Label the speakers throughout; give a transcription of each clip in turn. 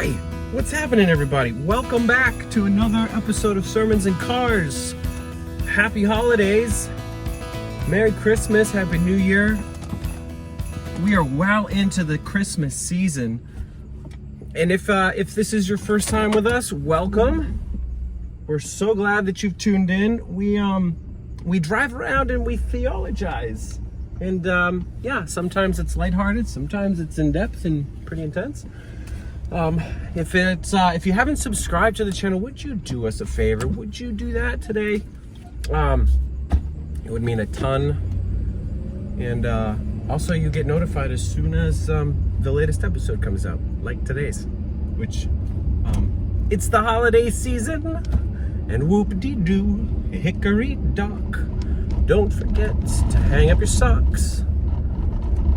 Speaker 1: Hi, what's happening, everybody? Welcome back to another episode of Sermons in Cars. Happy holidays, Merry Christmas, Happy New Year. We are well into the Christmas season, and if this is your first time with us, welcome. We're so glad that you've tuned in. We drive around and we theologize, and sometimes it's lighthearted, sometimes it's in depth and pretty intense. If you haven't subscribed to the channel, would you do us a favor? Would you do that today? It would mean a ton. And also, you get notified as soon as the latest episode comes out, like today's, which it's the holiday season, and whoop-de-doo, hickory-dock. Don't forget to hang up your socks.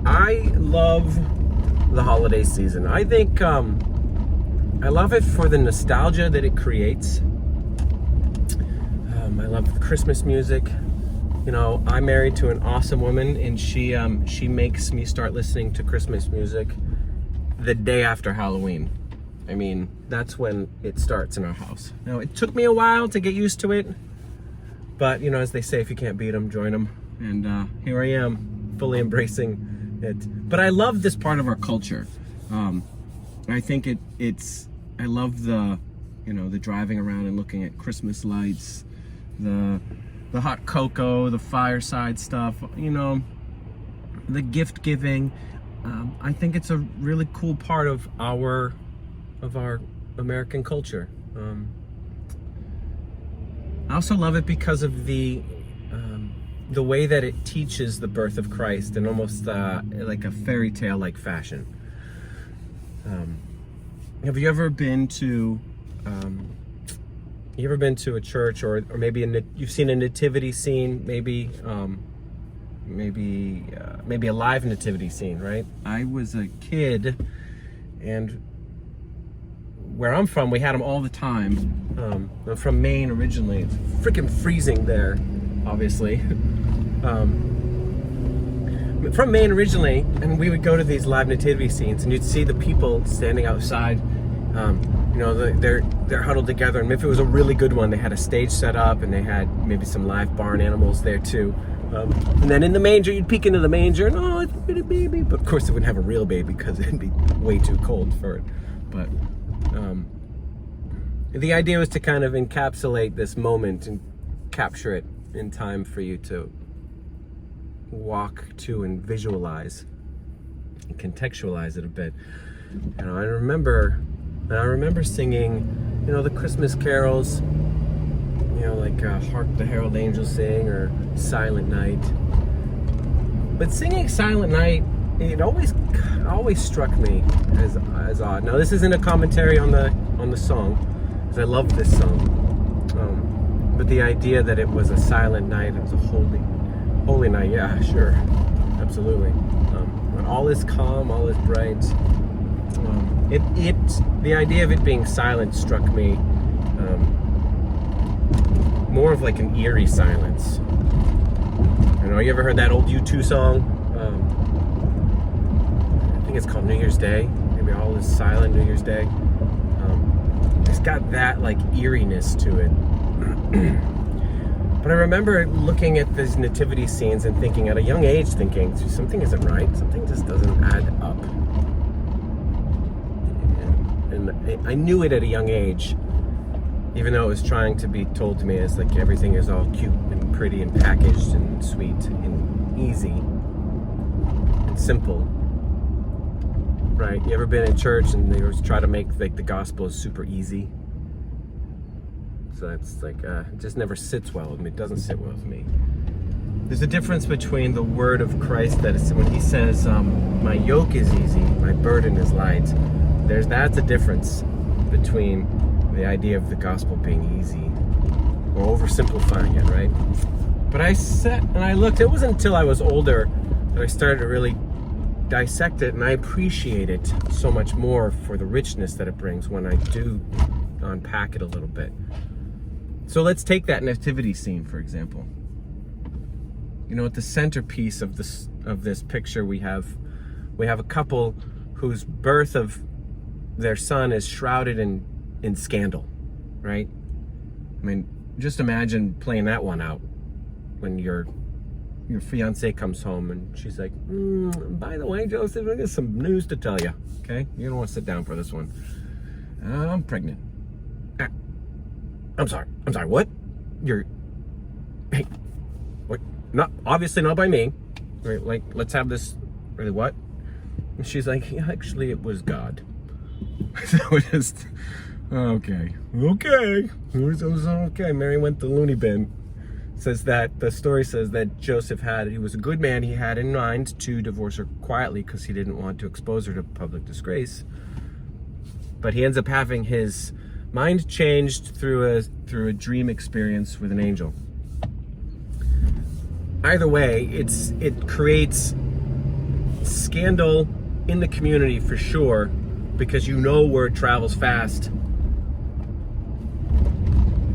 Speaker 1: I love the holiday season. I think I love it for the nostalgia that it creates. I love Christmas music. You know, I'm married to an awesome woman, and she makes me start listening to Christmas music the day after Halloween. I mean, that's when it starts in our house. Now, it took me a while to get used to it, but you know, as they say, if you can't beat them, join them. And here I am, fully embracing it. But I love this part of our culture. I think I love the driving around and looking at Christmas lights, the hot cocoa, the fireside stuff, the gift giving. I think it's a really cool part of our American culture. I also love it because of the way that it teaches the birth of Christ in almost like a fairy tale like fashion. Have you ever been to a church or maybe you've seen a nativity scene, maybe a live nativity scene, right? I was a kid, and where I'm from, we had them all the time. I'm from Maine originally. It's freaking freezing there, obviously. From Maine originally, and we would go to these live nativity scenes, and you'd see the people standing outside. They're huddled together, and if it was a really good one, they had a stage set up, and they had maybe some live barn animals there too. And then in the manger, you'd peek into the manger, and oh, it's a little baby. But of course, it wouldn't have a real baby because it'd be way too cold for it. But the idea was to kind of encapsulate this moment and capture it in time for you to walk to and visualize and contextualize it a bit. And I remember singing, the Christmas carols, like Hark the Herald Angels Sing or Silent Night. But singing Silent Night, it always struck me as odd. Now, this isn't a commentary on the song, because I love this song. But the idea that it was a silent night, it was a holy night, yeah, sure, absolutely. When all is calm, all is bright. The idea of it being silent struck me more of like an eerie silence. You ever heard that old U2 song? I think it's called New Year's Day. Maybe all is silent New Year's Day. It's got that like eeriness to it. But I remember looking at these nativity scenes and thinking at a young age, something isn't right. Something just doesn't add up. And I knew it at a young age, even though it was trying to be told to me as like everything is all cute and pretty and packaged and sweet and easy and simple. Right? You ever been in church and they always try to make like the gospel super easy? So it's like, it just never sits well with me. It doesn't sit well with me. There's a difference between the word of Christ that is when he says, my yoke is easy, my burden is light. That's a difference between the idea of the gospel being easy or oversimplifying it, right? But I sat and I looked. It wasn't until I was older that I started to really dissect it, and I appreciate it so much more for the richness that it brings when I do unpack it a little bit. So let's take that nativity scene, for example. At the centerpiece of this picture, we have a couple whose birth of their son is shrouded in scandal, right? I mean, just imagine playing that one out when your fiance comes home and she's like, by the way, Joseph, I got some news to tell you, okay? You don't want to sit down for this one. I'm pregnant. I'm sorry, what? Hey, what? Obviously not by me, right? Like, let's have this, really, what? And she's like, yeah, actually, it was God. So just, okay. Mary went to the loony bin. The story says that Joseph he was a good man. He had in mind to divorce her quietly because he didn't want to expose her to public disgrace. But he ends up having his mind changed through a dream experience with an angel. Either way, it creates scandal in the community for sure, because word travels fast.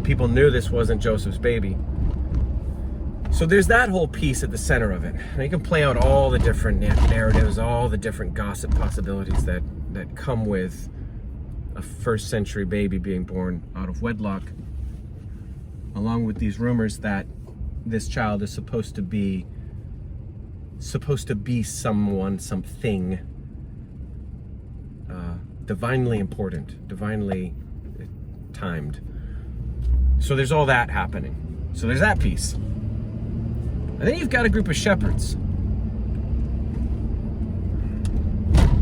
Speaker 1: People knew this wasn't Joseph's baby. So there's that whole piece at the center of it. And you can play out all the different narratives, all the different gossip possibilities that come with a first century baby being born out of wedlock, along with these rumors that this child is supposed to be something divinely important, divinely timed. So there's all that happening. So there's that piece. And then you've got a group of shepherds.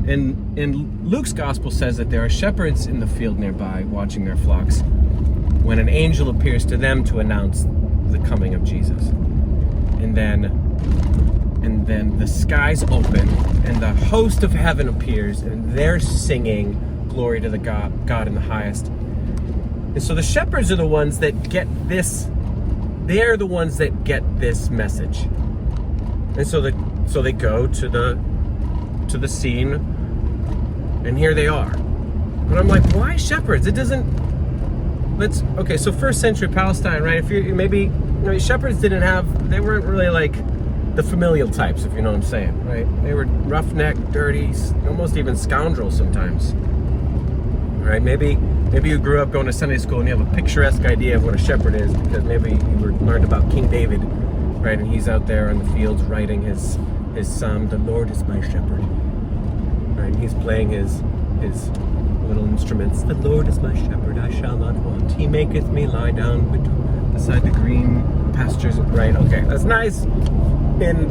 Speaker 1: And Luke's gospel says that there are shepherds in the field nearby watching their flocks when an angel appears to them to announce the coming of Jesus. And then the skies open and the host of heaven appears and they're singing glory to the God in the highest. And so the shepherds are the ones that get this. They're the ones that get this message. And so they go to the scene, and here they are. But I'm like, why shepherds? It doesn't. Okay. So first century Palestine, right? If shepherds they weren't really like the familial types, if you know what I'm saying, right? They were roughneck, dirty, almost even scoundrels sometimes. All right, maybe you grew up going to Sunday school and you have a picturesque idea of what a shepherd is because maybe you learned about King David, right? And he's out there in the fields writing his psalm, "The Lord is my shepherd," right? And he's playing his little instruments. "The Lord is my shepherd; I shall not want. He maketh me lie down beside the green pastures." Right? Okay, that's nice in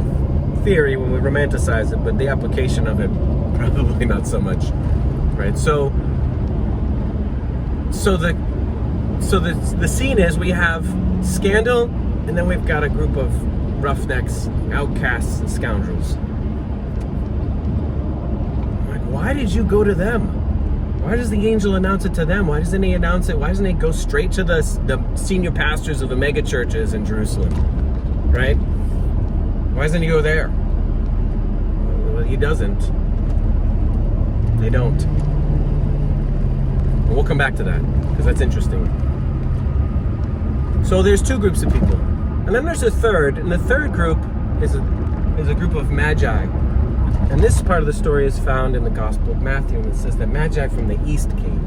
Speaker 1: theory when we romanticize it, but the application of it probably not so much, right? So the scene is we have scandal, and then we've got a group of roughnecks, outcasts, and scoundrels. I'm like, why did you go to them? Why does the angel announce it to them? Why doesn't he announce it? Why doesn't he go straight to the senior pastors of the mega churches in Jerusalem? Right? Why doesn't he go there? Well, he doesn't. They don't. And we'll come back to that, because that's interesting. So there's two groups of people. And then there's a third, and the third group is a group of magi. And this part of the story is found in the Gospel of Matthew, and it says that magi from the east came.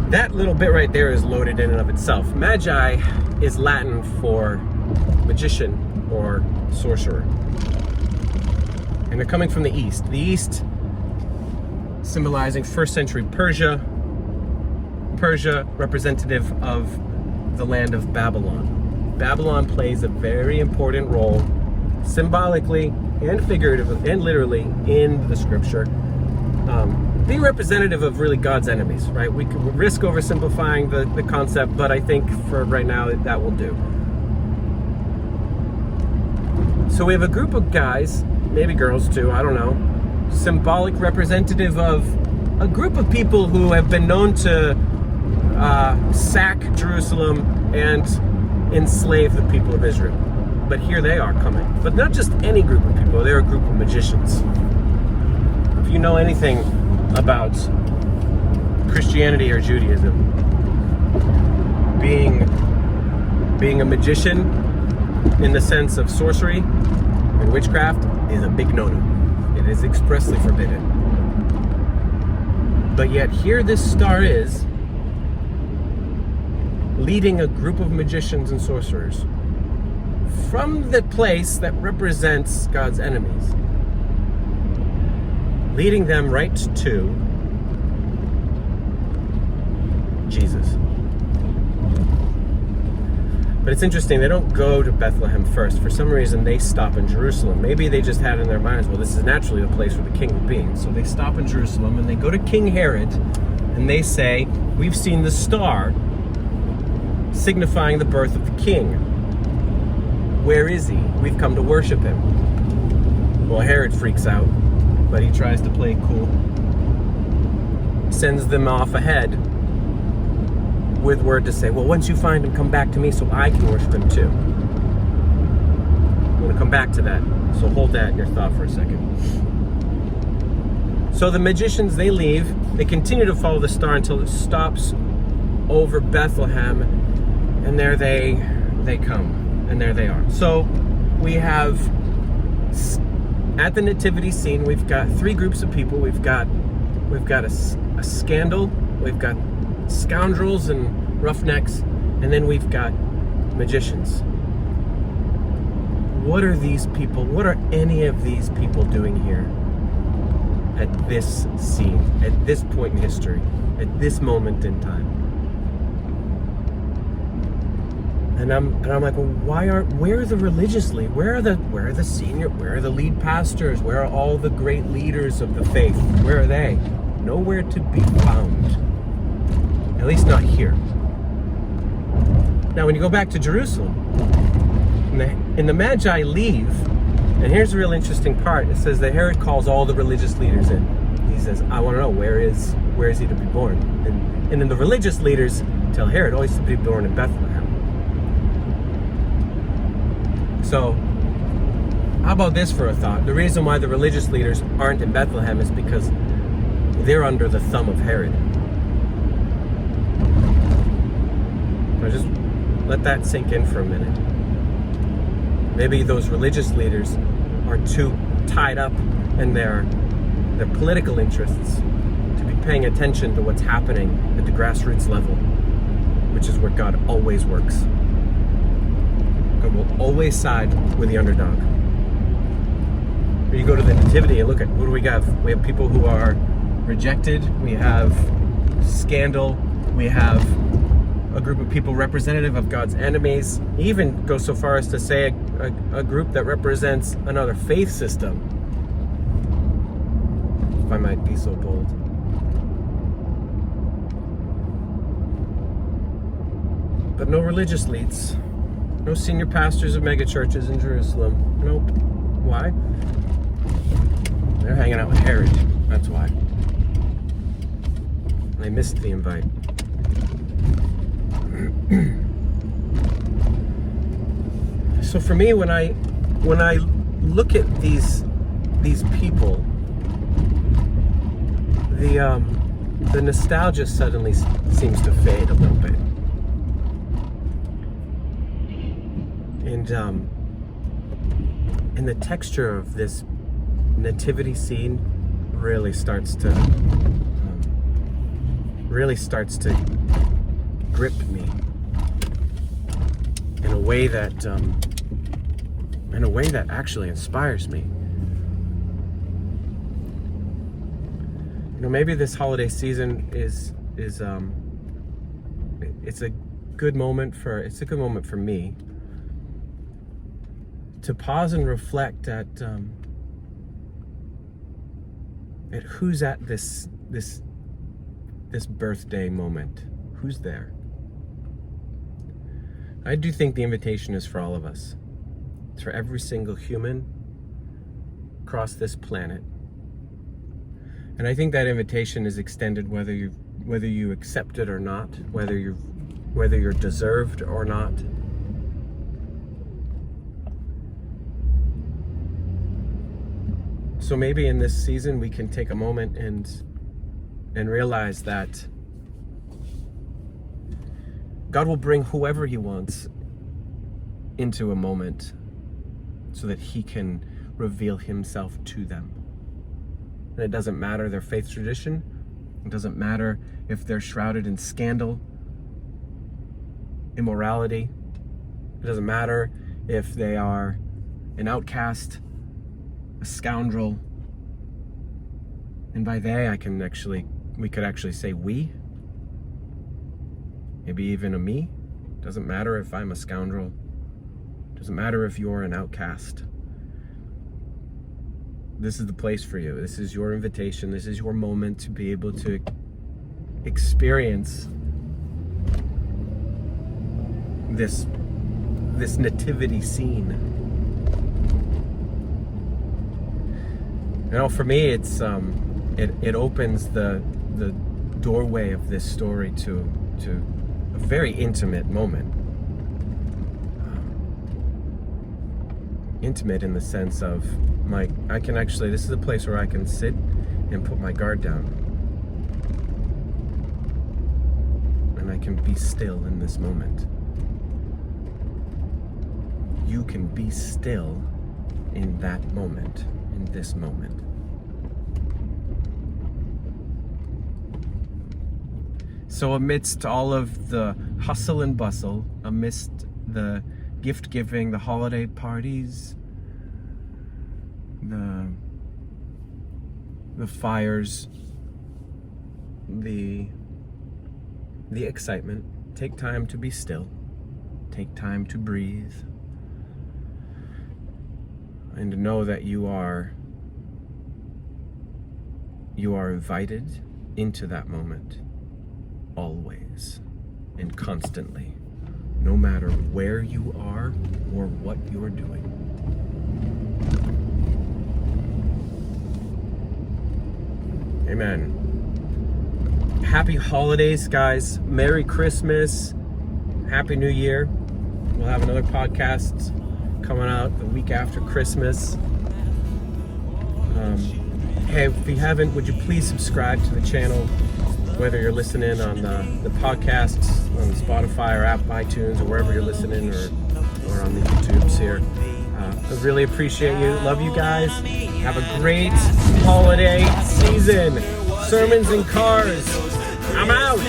Speaker 1: That little bit right there is loaded in and of itself. Magi is Latin for magician or sorcerer. And they're coming from the east. The east symbolizing first century Persia. Persia representative of the land of Babylon. Babylon plays a very important role symbolically and figuratively and literally in the scripture. Being representative of really God's enemies, right? We could risk oversimplifying the concept, but I think for right now that will do. So we have a group of guys, maybe girls too, I don't know, symbolic representative of a group of people who have been known to sack Jerusalem and enslave the people of Israel. But here they are coming. But not just any group of people, they're a group of magicians. If you know anything about Christianity or Judaism, being a magician in the sense of sorcery and witchcraft is a big no-no. It is expressly forbidden. But yet here this star is, leading a group of magicians and sorcerers from the place that represents God's enemies, leading them right to Jesus. But it's interesting, they don't go to Bethlehem first. For some reason, they stop in Jerusalem. Maybe they just had in their minds, well, this is naturally the place where the king will be. And so they stop in Jerusalem, and they go to King Herod, and they say, we've seen the star signifying the birth of the king. Where is he? We've come to worship him. Well, Herod freaks out, but he tries to play cool. Sends them off ahead with word to say, well, once you find him, come back to me so I can worship him too. I'm going to come back to that, so hold that in your thought for a second. So the magicians, they leave. They continue to follow the star until it stops over Bethlehem, and there they come, and there they are. So we have, at the nativity scene, we've got three groups of people. We've got a scandal, we've got scoundrels and roughnecks, and then we've got magicians. What are these people, what are any of these people doing here at this scene, at this point in history, at this moment in time? And I'm like, well, where are the religious leaders? Where are the senior, where are the lead pastors? Where are all the great leaders of the faith? Where are they? Nowhere to be found. At least not here. Now, when you go back to Jerusalem, and the Magi leave, and here's the real interesting part. It says that Herod calls all the religious leaders in. He says, I want to know, where is he to be born? And then the religious leaders tell Herod, oh, he's to be born in Bethlehem. So, how about this for a thought? The reason why the religious leaders aren't in Bethlehem is because they're under the thumb of Herod. So just let that sink in for a minute. Maybe those religious leaders are too tied up in their political interests to be paying attention to what's happening at the grassroots level, which is where God always works. God will always side with the underdog. When you go to the nativity and look at, what do we have? We have people who are rejected, we have scandal, we have a group of people representative of God's enemies. He even goes so far as to say a group that represents another faith system, if I might be so bold. But no religious leads, no senior pastors of megachurches in Jerusalem. Nope. Why? They're hanging out with Herod. That's why. They missed the invite. So for me, when I look at these people, the nostalgia suddenly seems to fade a little bit, and the texture of this nativity scene really starts to grip me in a way that actually inspires me. You know, maybe this holiday season is it's a good moment for me to pause and reflect at who's at this birthday moment. Who's there? I do think the invitation is for all of us. It's for every single human across this planet. And I think that invitation is extended whether you accept it or not, whether you're deserved or not. So maybe in this season we can take a moment and realize that God will bring whoever He wants into a moment so that He can reveal Himself to them. And it doesn't matter their faith tradition. It doesn't matter if they're shrouded in scandal, immorality. It doesn't matter if they are an outcast, a scoundrel. And by they, we could actually say we. Maybe even a me. Doesn't matter if I'm a scoundrel. Doesn't matter if you're an outcast. This is the place for you. This is your invitation. This is your moment to be able to experience this nativity scene. You know, for me, it's it opens the doorway of this story to a very intimate moment. Intimate in the sense of this is a place where I can sit and put my guard down. And I can be still in this moment. You can be still in that moment, in this moment. So amidst all of the hustle and bustle, amidst the gift giving, the holiday parties, the fires, the excitement, take time to be still. Take time to breathe. And to know that you are invited into that moment, always and constantly, no matter where you are or what you're doing. Amen. Happy holidays, guys. Merry Christmas. Happy New Year. We'll have another podcast coming out the week after Christmas. Hey, if you haven't, would you please subscribe to the channel, whether you're listening on the podcasts on Spotify or Apple iTunes or wherever you're listening, or on the YouTubes here. I really appreciate you. Love you guys. Have a great holiday season. Sermons in cars. I'm out.